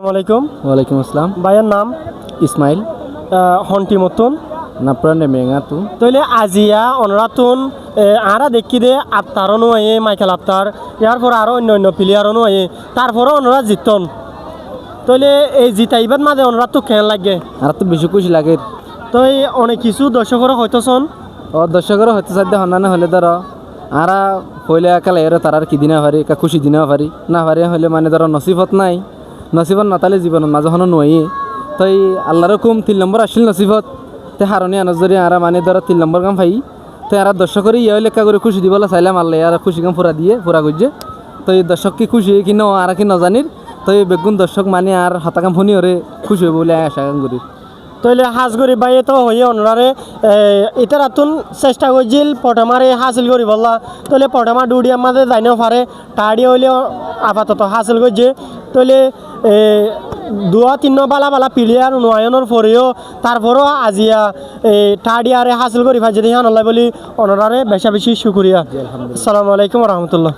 আলাইকুম। ওয়ালাইকুম আসসালাম। ভাইয়ের নাম ইসমাইল হন্টি মতন না পুরানে মেঙ্গা তু তইলে আজিয়া অনরাতুন আরা দেখি দে আফতারও নয় মাইকেল আফতার ইয়ার পর আরও অন্য অন্য প্লেয়ারও নয় তারপরও অনরা জিতন তইলে এই জিতাইবার মাঝে অনরাত তো খেয়াল লাগে আর তো বেশি খুশি লাগে। তই অনেক কিছু দর্শকরা হয়তোছন ও দর্শকেরও হতে সাধ্য হন্যান্য হলে ধরো আরা হইলে একালে এর তারার কি দিনা পারি কা খুশি দিনা পারি না পারি হলে মানে ধরো নসিবত নাই নসিবত নাতালে জীবনত মাঝে হনো নয় তাই আল্লাহর হুকুম 3 নম্বর আসল নসিবত তে হারনি আনজরি আরা মানে ধরো 3 নম্বর কাম পাই তো আর দর্শকের ইয়ে লেখা করে খুশি দিবলা চাইলাম আল্লাহ আর খুশি কাম পুরা দিয়ে পুরা করছে তো এই দর্শক কি খুশি কি ন আর কি নজানির তো এই বেগুন দর্শক মানে আর হতাকাম ফোনি ওরে খুশি হইব বলে আশা করি। তইলে হাজগরি বাইয়ে তো হয়ে অনরারে এটা রাতুন চেষ্টা করছিল পটমারে হাসিল করি বললা তইলে পটমা ডুডিয়ার মাঝে যাইনেও পারে টাড়ি হইলে আপাতত হাসিল করছে তইলে দুয়া তিন বালা বালা প্লেয়ার নয়নের পরেও তারপরও আজিয়া টাড়িয়ারে হাসিল করি ভাই যদি হান বলি অনরারে বেশা বেশি শুক্রিয়া। আসসালামু আলাইকুম রহমতুল্লাহ।